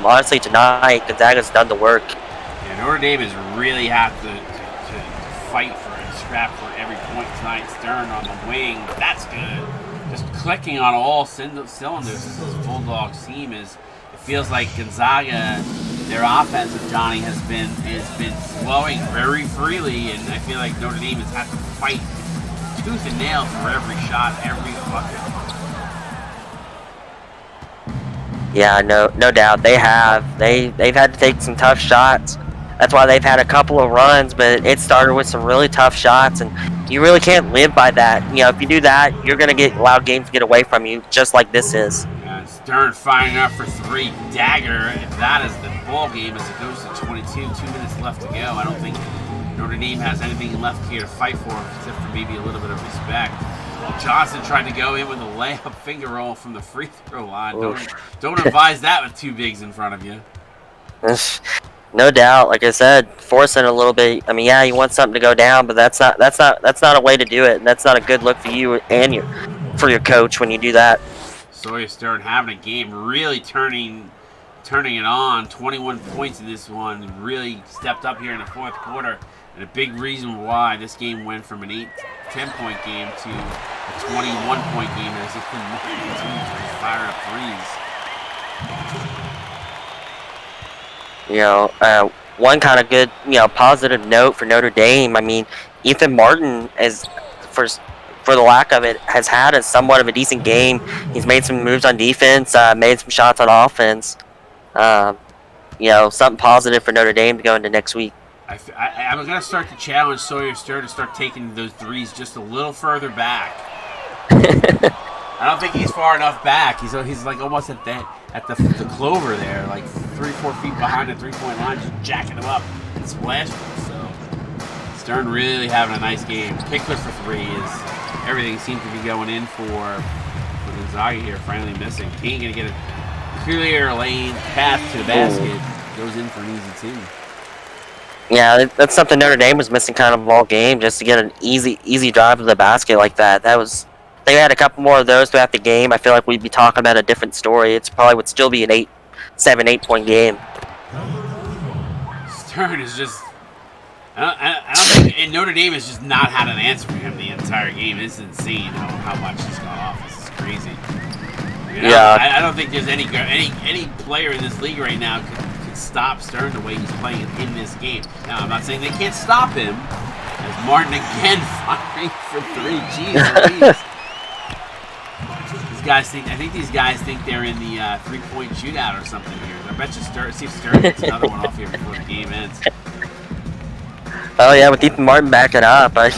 honestly, tonight, Gonzaga's done the work. Yeah, Notre Dame is really have to fight for and scrap for every point tonight. Stern on the wing. That's good. Just clicking on all cylinders as this Bulldogs team is. It feels like Gonzaga, their offensive, Johnny, has been flowing very freely, and I feel like Notre Dame has had to fight tooth and nail for every shot, every bucket. Yeah, no doubt. They have. They've had to take some tough shots. That's why they've had a couple of runs, but it started with some really tough shots, and you really can't live by that. You know, if you do that, you're going to allow games to get away from you, just like this is. And Stern firing up for 3. Dagger, if that is the ball game as it goes to 22. 2 minutes left to go. I don't think Notre Dame has anything left here to fight for, except for maybe a little bit of respect. Johnson tried to go in with a layup finger roll from the free throw line. Don't advise that with 2 bigs in front of you. No doubt. Like I said, forcing a little bit. I mean, yeah, you want something to go down, but that's not a way to do it. And that's not a good look for you and for your coach when you do that. Sawyer Stern having a game, really turning it on. 21 points in this one. Really stepped up here in the fourth quarter. And a big reason why this game went from an 10-point game to a 21-point game as it continues to fire up threes. One kind of good, positive note for Notre Dame. I mean, Ethan Martin, for the lack of it, has had a somewhat of a decent game. He's made some moves on defense, made some shots on offense. Something positive for Notre Dame to go into next week. I'm going to start to challenge Sawyer Stern to start taking those threes just a little further back. I don't think he's far enough back. He's like almost at the clover there, like 3-4 feet behind the 3-point line, just jacking them up and splashing them. So Stern really having a nice game. Pickford for threes. Everything seems to be going in for Gonzaga here. Finally missing. He ain't going to get a clear lane path to the basket. Goes in for an easy two. Yeah, that's something Notre Dame was missing kind of all game, just to get an easy drive to the basket like that. They had a couple more of those throughout the game. I feel like we'd be talking about a different story. It's probably would still be an 8 point game. Stern is just, I don't think, and Notre Dame has just not had an answer for him the entire game. It's insane how much he's gone off. This is crazy. I don't think there's any player in this league right now could stop Stern the way he's playing in this game. Now, I'm not saying they can't stop him. As Martin again firing for three. Jeez Louise. These guys think they're in the 3-point shootout or something here. I bet you see if Stern gets another one off here before the game ends. Oh yeah, with Ethan Martin backing up, I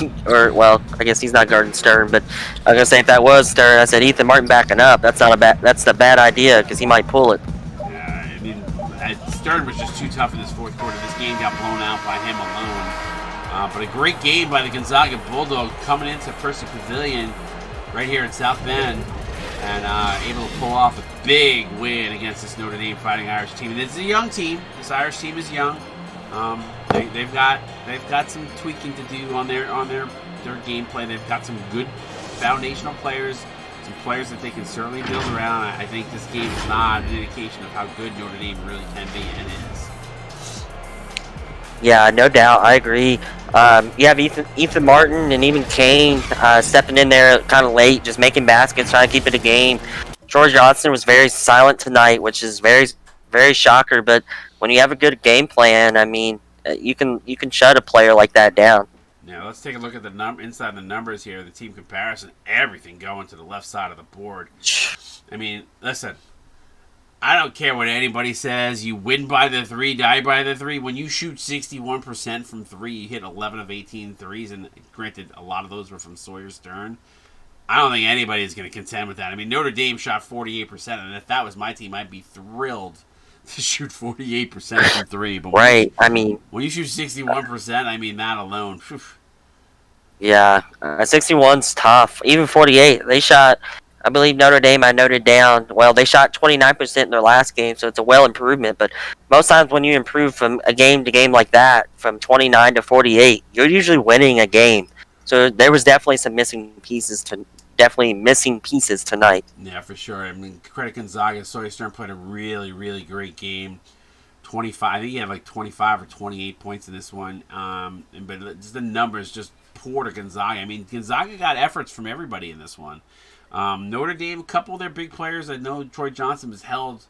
guess he's not guarding Stern, but I was gonna say if that was Stern, I said Ethan Martin backing up. That's a bad idea because he might pull it. Yeah, I mean, Stern was just too tough in this fourth quarter. This game got blown out by him alone. But a great game by the Gonzaga Bulldog coming into Percy Pavilion right here in South Bend and able to pull off a big win against this Notre Dame Fighting Irish team. And it's a young team. This Irish team is young. They've got some tweaking to do on their gameplay. They've got some good foundational players, some players that they can certainly build around. I think this game is not an indication of how good Notre Dame really can be and is. Yeah, no doubt. I agree. You have Ethan Martin and even Kane stepping in there kind of late, just making baskets, trying to keep it a game. Troy Johnson was very silent tonight, which is very, very shocker. But when you have a good game plan, I mean, you can shut a player like that down. Now let's take a look at the inside the numbers here. The team comparison, everything going to the left side of the board. I mean, listen. I don't care what anybody says. You win by the three, die by the three. When you shoot 61% from three, you hit 11 of 18 threes, and granted, a lot of those were from Sawyer Stern. I don't think anybody's going to contend with that. I mean, Notre Dame shot 48%, and if that was my team, I'd be thrilled to shoot 48% from three. But right, when you shoot 61%, I mean, that alone. Whew. Yeah, 61's tough. Even 48, they shot. I believe Notre Dame, I noted down, well, they shot 29% in their last game, so it's a well improvement. But most times when you improve from a game to game like that, from 29 to 48, you're usually winning a game. So there was definitely missing pieces tonight. Yeah, for sure. I mean, credit Gonzaga. Sawyer Stern played a really, really great game. 25, I think he had like 25 or 28 points in this one. But just the numbers just poor to Gonzaga. I mean, Gonzaga got efforts from everybody in this one. Notre Dame, a couple of their big players. I know Troy Johnson was held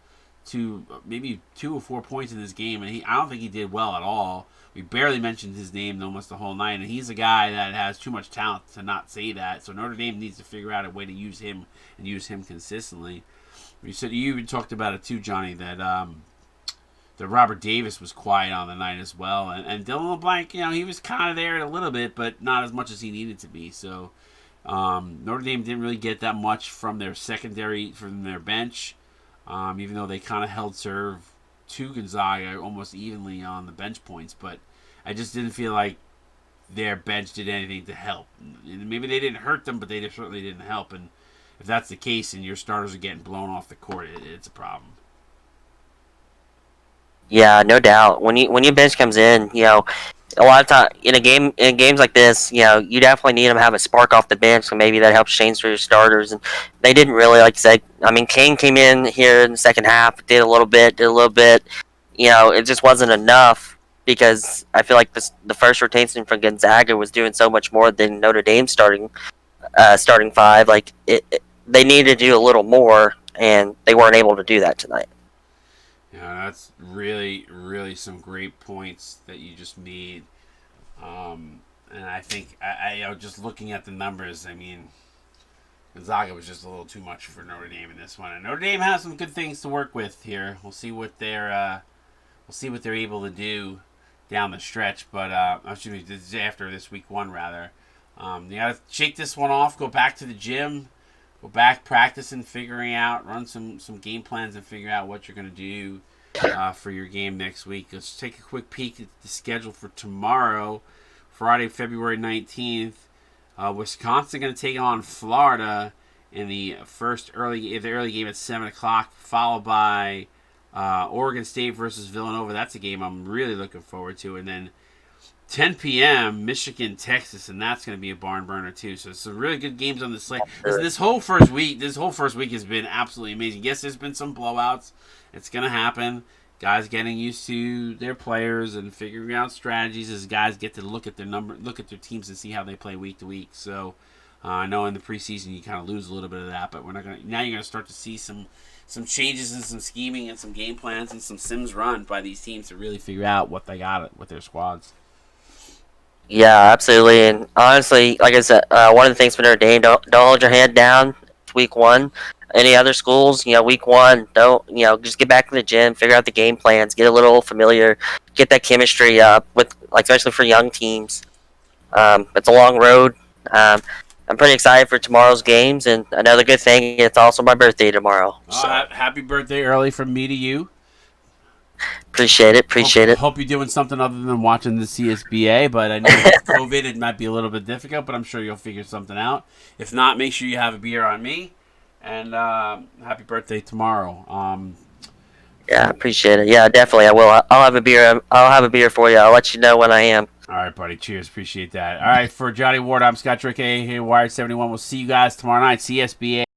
to maybe 2 or 4 points in this game, and I don't think he did well at all. We barely mentioned his name almost the whole night, and he's a guy that has too much talent to not say that. So Notre Dame needs to figure out a way to use him and use him consistently. You even talked about it too, Johnny, that Robert Davis was quiet on the night as well, and Dylan LeBlanc, he was kind of there a little bit, but not as much as he needed to be. So. Notre Dame didn't really get that much from their secondary, from their bench, even though they kind of held serve to Gonzaga almost evenly on the bench points. But I just didn't feel like their bench did anything to help. Maybe they didn't hurt them, but they certainly didn't help. And if that's the case and your starters are getting blown off the court, it's a problem. Yeah, no doubt. When your bench comes in, a lot of time in games like this, you definitely need them to have a spark off the bench, so maybe that helps change for your starters. And they didn't really, like I said. I mean, Kane came in here in the second half, did a little bit. It just wasn't enough because I feel like the first rotation from Gonzaga was doing so much more than Notre Dame starting five. Like they needed to do a little more, and they weren't able to do that tonight. Yeah, that's really, really some great points that you just made. And I think, just looking at the numbers, I mean, Gonzaga was just a little too much for Notre Dame in this one. And Notre Dame has some good things to work with here. We'll see what they're able to do down the stretch. But excuse me, this is after this week one rather. You gotta shake this one off. Go back to the gym. Go back practicing, figuring out, run some game plans, and figure out what you're gonna do for your game next week. Let's take a quick peek at the schedule for tomorrow, Friday, February 19th. Wisconsin going to take on Florida in the early game at 7 o'clock, followed by Oregon State versus Villanova. That's a game I'm really looking forward to. And then 10 p.m. Michigan, Texas, and that's going to be a barn burner too. So some really good games on the slate. This whole first week has been absolutely amazing. Yes, there's been some blowouts. It's going to happen. Guys getting used to their players and figuring out strategies as guys get to look at their teams and see how they play week to week. So I know in the preseason you kind of lose a little bit of that, but now you're going to start to see some changes and some scheming and some game plans and some sims run by these teams to really figure out what they got with their squads. Yeah, absolutely. And honestly, like I said, one of the things for Notre Dame, don't hold your head down. It's week one. Any other schools, week one, just get back in the gym, figure out the game plans, get a little familiar, get that chemistry up with, especially for young teams. It's a long road. I'm pretty excited for tomorrow's games, and another good thing, it's also my birthday tomorrow. So. Happy birthday early from me to you. Appreciate it. Hope you're doing something other than watching the CSBA, but I know with COVID it might be a little bit difficult, but I'm sure you'll figure something out. If not, make sure you have a beer on me, and happy birthday tomorrow. Yeah, appreciate it. Yeah, definitely I will. I'll have a beer. I'll have a beer for you. I'll let you know when I am. All right, buddy. Cheers. Appreciate that. All right, for Johnny Ward, I'm Scott Drake here, Wired 71. We'll see you guys tomorrow night, CSBA.